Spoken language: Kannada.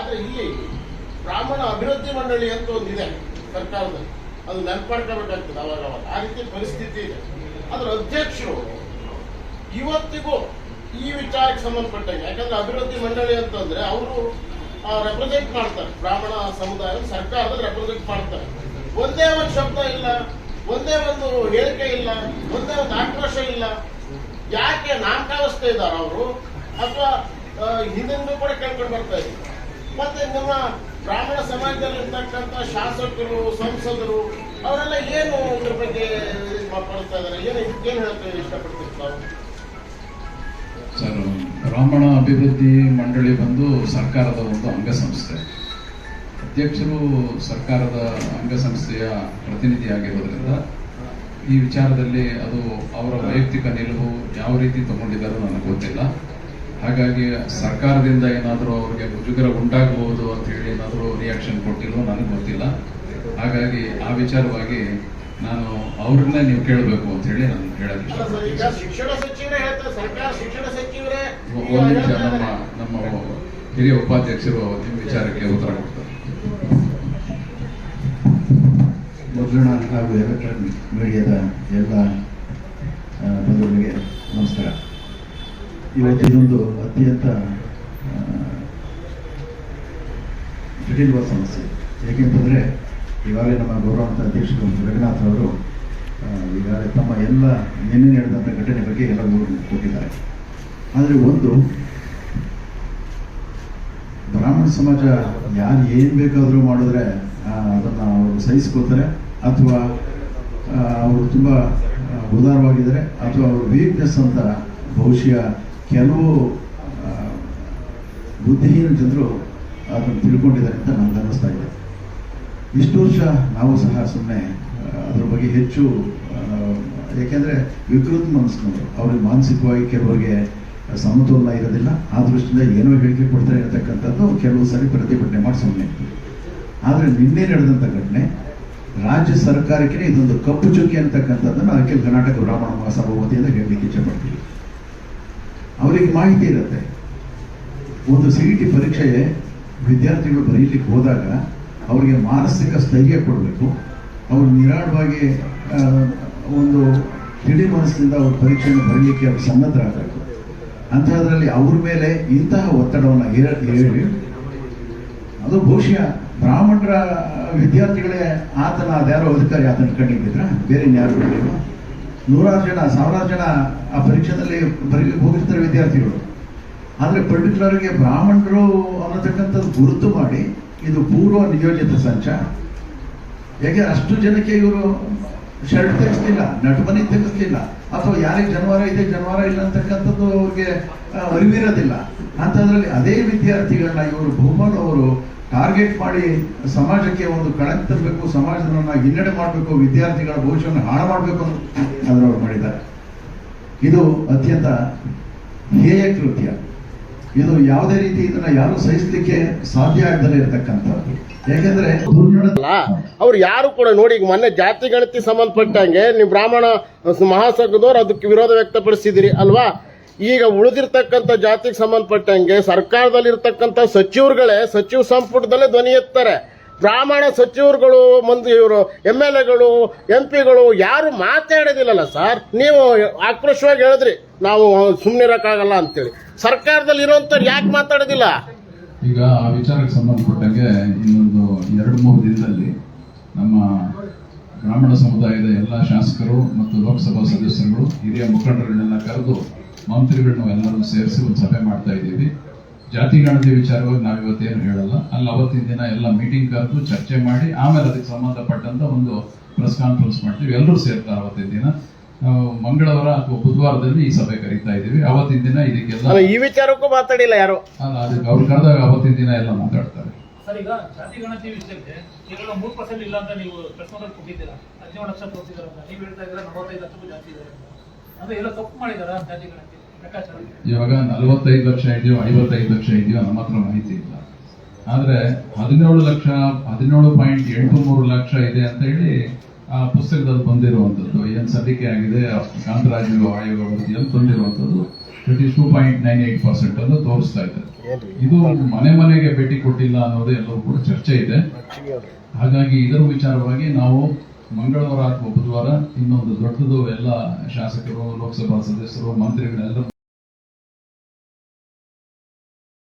ಆದ್ರೆ ಇಲ್ಲಿ ಬ್ರಾಹ್ಮಣ ಅಭಿವೃದ್ಧಿ ಮಂಡಳಿ ಅಂತ ಒಂದಿದೆ ಸರ್ಕಾರದಲ್ಲಿ, ಅದು ನೆನಪಾಡ್ಕೋಬೇಕಾಗ್ತದೆ ಅವಾಗ ಆ ರೀತಿ ಪರಿಸ್ಥಿತಿ ಇದೆ. ಅದ್ರ ಅಧ್ಯಕ್ಷರು ಇವತ್ತಿಗೂ ಈ ವಿಚಾರಕ್ಕೆ ಸಂಬಂಧಪಟ್ಟಂಗೆ, ಯಾಕಂದ್ರೆ ಅಭಿವೃದ್ಧಿ ಮಂಡಳಿ ಅಂತಂದ್ರೆ ಅವರು ರೆಪ್ರೆಸೆಂಟ್ ಮಾಡ್ತಾರೆ ಬ್ರಾಹ್ಮಣ ಸಮುದಾಯ, ಸರ್ಕಾರದಲ್ಲಿ ರೆಪ್ರೆಸೆಂಟ್ ಮಾಡ್ತಾರೆ. ಒಂದೇ ಒಂದು ಶಬ್ದ ಇಲ್ಲ, ಒಂದೇ ಒಂದು ಹೇಳಿಕೆ ಇಲ್ಲ, ಒಂದೇ ಒಂದು ಆಕ್ರೋಶ ಇಲ್ಲ. ಯಾಕೆ ನಾಮಕಾವಸ್ಥೆ ಇದ್ದಾರೆ ಅವರು, ಅಥವಾ ಹಿಂದಿನ ಕೂಡ ಕೇಳ್ಕೊಂಡು ಬರ್ತಾ ಇದ್ದಾರೆ. ಮತ್ತೆ ನಮ್ಮ ಬ್ರಾಹ್ಮಣ ಸಮಾಜದಲ್ಲಿರ್ತಕ್ಕಂಥ ಶಾಸಕರು, ಸಂಸದರು ಅವರೆಲ್ಲ ಏನು ಇದ್ರ ಬಗ್ಗೆ ಮಾತಾಡ್ತಾ ಇದ್ದಾರೆ, ಏನು ಹೇಳ್ತಾ ಇಷ್ಟಪಡ್ತೀವಿ ನಾವು? ಸರ್, ಬ್ರಾಹ್ಮಣ ಅಭಿವೃದ್ಧಿ ಮಂಡಳಿ ಬಂದು ಸರ್ಕಾರದ ಒಂದು ಅಂಗಸಂಸ್ಥೆ. ಅಧ್ಯಕ್ಷರು ಸರ್ಕಾರದ ಅಂಗಸಂಸ್ಥೆಯ ಪ್ರತಿನಿಧಿಯಾಗಿರೋದ್ರಿಂದ ಈ ವಿಚಾರದಲ್ಲಿ ಅದು ಅವರ ವೈಯಕ್ತಿಕ ನಿಲುವು ಯಾವ ರೀತಿ ತಗೊಂಡಿದ್ದಾರೋ ನನಗೆ ಗೊತ್ತಿಲ್ಲ. ಹಾಗಾಗಿ ಸರ್ಕಾರದಿಂದ ಏನಾದರೂ ಅವ್ರಿಗೆ ಮುಜುಗರ ಉಂಟಾಗಬಹುದು ಅಂತ ಹೇಳಿ ಏನಾದರೂ ರಿಯಾಕ್ಷನ್ ಕೊಟ್ಟಿಲ್ವೋ ನನಗೆ ಗೊತ್ತಿಲ್ಲ. ಹಾಗಾಗಿ ಆ ವಿಚಾರವಾಗಿ ನಾನು ಅವ್ರನ್ನೇ ನೀವು ಕೇಳಬೇಕು ಅಂತ ಹೇಳಿ ನಾನು ಹೇಳಕ್ಕೆ ಒಂದು ನಿಮಿಷ ನಮ್ಮ ಹಿರಿಯ ಉಪಾಧ್ಯಕ್ಷರು ನಿಮ್ಮ ವಿಚಾರಕ್ಕೆ ಉತ್ತರ ಕೊಡ್ತಾರೆ. ಮುದ್ರಣ ಹಾಗೂ ಎಲೆಕ್ಟ್ರಾನಿಕ್ ಮೀಡಿಯಾದ ಎಲ್ಲ ಬಂಧುಗಳಿಗೆ ನಮಸ್ಕಾರ. ಇವತ್ತು ಇದೊಂದು ಅತ್ಯಂತ ಜಟಿಲವಾದ ಸಮಸ್ಯೆ. ಏಕೆಂತಂದರೆ ಈಗಾಗಲೇ ನಮ್ಮ ಗೌರವಾನ್ವಿತ ಅಧ್ಯಕ್ಷರು ರಘುನಾಥ್ ಅವರು ಈಗಾಗಲೇ ತಮ್ಮ ಎಲ್ಲ ನಿನ್ನೆ ನಡೆದಂಥ ಘಟನೆ ಬಗ್ಗೆ ಎಲ್ಲ ಕೊಟ್ಟಿದ್ದಾರೆ. ಆದರೆ ಒಂದು ಬ್ರಾಹ್ಮಣ ಸಮಾಜ ಯಾರು ಏನು ಬೇಕಾದರೂ ಮಾಡಿದ್ರೆ ಅದನ್ನು ಅವರು ಸಹಿಸ್ಕೋತಾರೆ, ಅಥವಾ ಅವರು ತುಂಬ ಉದಾರವಾಗಿದ್ದಾರೆ, ಅಥವಾ ಅವ್ರ ವೀಕ್ನೆಸ್ ಅಂತ ಬಹುಶಃ ಕೆಲವು ಬುದ್ಧಿಹೀನ ಜನರು ಅದನ್ನು ತಿಳ್ಕೊಂಡಿದ್ದಾರೆ ಅಂತ ನನಗೆ ಅನ್ನಿಸ್ತಾ ಇದೆ. ಇಷ್ಟು ವರ್ಷ ನಾವು ಸಹ ಸುಮ್ಮನೆ ಅದ್ರ ಬಗ್ಗೆ ಹೆಚ್ಚು, ಏಕೆಂದರೆ ವಿಕೃತ ಮನಸ್ಸಿನವರು, ಅವ್ರಿಗೆ ಮಾನಸಿಕವಾಗಿ ಕೆಲವರಿಗೆ ಸಮತೋಲನ ಇರೋದಿಲ್ಲ. ಆ ದೃಷ್ಟಿಯಿಂದ ಏನೋ ಹೇಳಿಕೆ ಕೊಡ್ತಾರೆ ಇರತಕ್ಕಂಥದ್ದು ಕೆಲವು ಸಾರಿ ಪ್ರತಿಭಟನೆ ಮಾಡಿ ಸುಮ್ಮನೆ. ಆದರೆ ನಿನ್ನೆ ನಡೆದಂಥ ಘಟನೆ ರಾಜ್ಯ ಸರ್ಕಾರಕ್ಕೆ ಇದೊಂದು ಕಪ್ಪು ಚುಕ್ಕಿ ಅಂತಕ್ಕಂಥದ್ದನ್ನು ಅಖಿಲ ಕರ್ನಾಟಕ ಬ್ರಾಹ್ಮಣ ಮಹಾಸಭಾ ವತಿಯಿಂದ ಹೇಳಲಿಕ್ಕೆ ಇಚ್ಛೆಪಡ್ತೀವಿ. ಅವರಿಗೆ ಮಾಹಿತಿ ಇರುತ್ತೆ. ಒಂದು CET ಪರೀಕ್ಷೆ ವಿದ್ಯಾರ್ಥಿಗಳು ಬರೀಲಿಕ್ಕೆ ಹೋದಾಗ ಅವರಿಗೆ ಮಾನಸಿಕ ಸ್ಥೈರ್ಯ ಕೊಡಬೇಕು. ಅವರು ನಿರಾಳವಾಗಿ ಒಂದು ತಿಳಿ ಮನಸ್ಸಿನಿಂದ ಅವ್ರ ಪರೀಕ್ಷೆಯನ್ನು ಬರೀಲಿಕ್ಕೆ ಅವರು ಸನ್ನದ್ಧರಾಗಬೇಕು. ಅಂಥದ್ರಲ್ಲಿ ಅವ್ರ ಮೇಲೆ ಇಂತಹ ಒತ್ತಡವನ್ನು ಹೇಳಿ ಅದು ಬಹುಶಃ ಬ್ರಾಹ್ಮಣರ ವಿದ್ಯಾರ್ಥಿಗಳೇ ಆತನ ಅದ್ಯಾರೋ ಅಧಿಕಾರಿ ಆತನ ಕಂಡಿದ್ದಿದ್ರ ಬೇರೆ ಯಾರು ಕಂಡಿಲ್ಲ. ನೂರಾರು ಜನ, ಸಾವಿರಾರು ಜನ ಆ ಪರೀಕ್ಷೆಯಲ್ಲಿ ಹೋಗಿರ್ತಾರೆ ವಿದ್ಯಾರ್ಥಿಗಳು. ಆದರೆ ಪರ್ಟಿಕ್ಯುಲರ್ಗೆ ಬ್ರಾಹ್ಮಣರು ಅನ್ನತಕ್ಕಂಥದ್ದು ಗುರುತು ಮಾಡಿ ಇದು ಪೂರ್ವ ನಿಯೋಜಿತ ಸಂಚ. ಯಾಕೆ ಅಷ್ಟು ಜನಕ್ಕೆ ಇವರು ಶರ್ಟ್ ತೆಗೆಸ್ಲಿಲ್ಲ, ನಟಮನಿ ತೆಗೆಸ್ಲಿಲ್ಲ, ಅಥವಾ ಯಾರಿಗೆ ಜನವಾರ ಇದೆ ಜನವಾರ ಇಲ್ಲ ಅಂತಕ್ಕಂಥದ್ದು ಅವ್ರಿಗೆ ಅರಿವಿರೋದಿಲ್ಲ. ಅಂಥದ್ರಲ್ಲಿ ಅದೇ ವಿದ್ಯಾರ್ಥಿಗಳನ್ನ ಇವರು ಬಹುಪಾಲು ಅವರು ಟಾರ್ಗೆಟ್ ಮಾಡಿ ಸಮಾಜಕ್ಕೆ ಒಂದು ಕಳಂಕ ತರಬೇಕು, ಸಮಾಜವನ್ನು ಹಿನ್ನಡೆ ಮಾಡಬೇಕು, ವಿದ್ಯಾರ್ಥಿಗಳ ಭವಿಷ್ಯವನ್ನು ಹಾಳು ಮಾಡಬೇಕು ಅದರವ್ರು ಮಾಡಿದ್ದಾರೆ. ಇದು ಅತ್ಯಂತ ಹೇಯ ಕೃತ್ಯ. ಇದು ಯಾವುದೇ ರೀತಿ ಇದನ್ನ ಯಾರು ಸಹಿಸಲಿಕ್ಕೆ ಸಾಧ್ಯ ಆಗದಲ್ಲೇ ಇರತಕ್ಕಂಥದ್ದು. ಯಾಕೆಂದ್ರೆ ಅವ್ರು ಯಾರು ಕೂಡ ನೋಡಿ, ಈಗ ಮೊನ್ನೆ ಜಾತಿ ಗಣತಿ ಸಂಬಂಧಪಟ್ಟಂಗೆ ನೀವು ಬ್ರಾಹ್ಮಣ ಮಹಾಸಂಘದವ್ರು ಅದಕ್ಕೆ ವಿರೋಧ ವ್ಯಕ್ತಪಡಿಸಿದಿರಿ ಅಲ್ವಾ? ಈಗ ಉಳಿದಿರ್ತಕ್ಕಂಥ ಜಾತಿಗೆ ಸಂಬಂಧಪಟ್ಟಂಗೆ ಸರ್ಕಾರದಲ್ಲಿ ಇರ್ತಕ್ಕಂಥ ಸಚಿವರುಗಳೇ ಸಚಿವ ಸಂಪುಟದಲ್ಲೇ ಧ್ವನಿ ಎತ್ತಾರೆ. ಬ್ರಾಹ್ಮಣ ಸಚಿವರುಗಳು, ಮಂದಿ, ಇವರು MLAಗಳು, MP ಗಳು ಯಾರು ಮಾತಾಡೋದಿಲ್ಲಲ್ಲ ಸರ್. ನೀವು ಆಕ್ರೋಶವಾಗಿ ಹೇಳಿದ್ರಿ ನಾವು ಸುಮ್ಮನಿರಕ್ಕಾಗಲ್ಲ ಅಂತೇಳಿ. ಸರ್ಕಾರದಲ್ಲಿ ಇರುವಂಥವ್ರು ಯಾಕೆ ಮಾತಾಡೋದಿಲ್ಲ? ಈಗ ಆ ವಿಚಾರಕ್ಕೆ ಸಂಬಂಧಪಟ್ಟಂಗೆ ಇನ್ನೊಂದು 2-3 ದಿನದಲ್ಲಿ ನಮ್ಮ ಬ್ರಾಹ್ಮಣ ಸಮುದಾಯದ ಎಲ್ಲ ಶಾಸಕರು ಮತ್ತು ಲೋಕಸಭಾ ಸದಸ್ಯರುಗಳು, ಹಿರಿಯ ಮುಖಂಡರನ್ನೆಲ್ಲ ಕರೆದು ಮಂತ್ರಿಗಳನ್ನ ಎಲ್ಲರೂ ಸೇರಿಸಿ ಒಂದು ಸಭೆ ಮಾಡ್ತಾ ಇದ್ದೀವಿ. ಜಾತಿ ಗಣತಿ ವಿಚಾರವಾಗಿ ನಾವಿವತ್ತೇನು ಹೇಳಲ್ಲ. ಅಲ್ಲಿ ಅವತ್ತಿನ ದಿನ ಎಲ್ಲ ಮೀಟಿಂಗ್ ಕರೆದು ಚರ್ಚೆ ಮಾಡಿ ಆಮೇಲೆ ಅದಕ್ಕೆ ಸಂಬಂಧಪಟ್ಟಂತ ಒಂದು ಪ್ರೆಸ್ ಕಾನ್ಫರೆನ್ಸ್ ಮಾಡ್ತೀವಿ. ಎಲ್ಲರೂ ಸೇರ್ತಾರೆ ಅವತ್ತಿನ ದಿನ. ಮಂಗಳವಾರ ಅಥವಾ ಬುಧವಾರದಲ್ಲಿ ಈ ಸಭೆ ಕರೀತಾ ಇದ್ದೀವಿ. ಅವತ್ತಿನ ದಿನ ಇದಕ್ಕೆಲ್ಲ ಈ ವಿಚಾರಕ್ಕೂ ಮಾತಾಡಿಲ್ಲ ಯಾರು. ಅಲ್ಲ, ಅದಕ್ಕೆ ಅವ್ರು ಕರೆದಾಗ ಅವತ್ತಿನ ದಿನ ಎಲ್ಲ ಮಾತಾಡ್ತಾರೆ. ಸರ್, ಈಗ ಜಾತಿ ಗಣತಿ ವಿಷಯಕ್ಕೆ ಕೇವಲ 3% ಇಲ್ಲ ಅಂತ ನೀವು ಪ್ರಶ್ನೆ ಕೊಟ್ಟಿದ್ದೀರಾ. 17 ಲಕ್ಷ ತೋರಿಸಿದಾರೆ ಅಂತ ನೀವು ಹೇಳ್ತಾ ಇದ್ದೀರಾ. 45 ಲಕ್ಷಕ್ಕೂ ಜಾಸ್ತಿ ಇದ್ದಾರೆ ಅದು ಎಲ್ಲ ತಪ್ಪು ಮಾಡಿದಾರ ಜಾತಿ ಗಣತಿ ಲೆಕ್ಕಾಚಾರ? ಇವಾಗ 45 ಲಕ್ಷ ಇದೆಯೋ 55 ಲಕ್ಷ ಇದೆಯೋ ನಮ್ಮ ಹತ್ರ ಮಾಹಿತಿ ಇಲ್ಲ. ಆದ್ರೆ 17.83 ಲಕ್ಷ ಇದೆ ಅಂತ ಹೇಳಿ ಆ ಪುಸ್ತಕದಲ್ಲಿ ಬಂದಿರುವಂತದ್ದು, ಏನ್ ಸಲ್ಲಿಕೆ ಆಗಿದೆ ಕಾಂತರಾಜು ಆಯೋಗ ವರದಿಯಲ್ಲಿ ಬಂದಿರುವಂತದ್ದು 32.98% ಅಂತ ತೋರಿಸ್ತಾ ಇದ್ದಾರೆ. ಇದು ಮನೆ ಮನೆಗೆ ಭೇಟಿ ಕೊಟ್ಟಿಲ್ಲ ಅನ್ನೋದು ಎಲ್ಲವೂ ಕೂಡ ಚರ್ಚೆ ಇದೆ. ಹಾಗಾಗಿ ಇದರ ವಿಚಾರವಾಗಿ ನಾವು ಮಂಗಳವಾರ ಅಥವಾ ಬುಧವಾರ ಇನ್ನೊಂದು ದೊಡ್ಡದು ಎಲ್ಲ ಶಾಸಕರು, ಲೋಕಸಭಾ ಸದಸ್ಯರು, ಮಂತ್ರಿಗಳೆಲ್ಲರೂ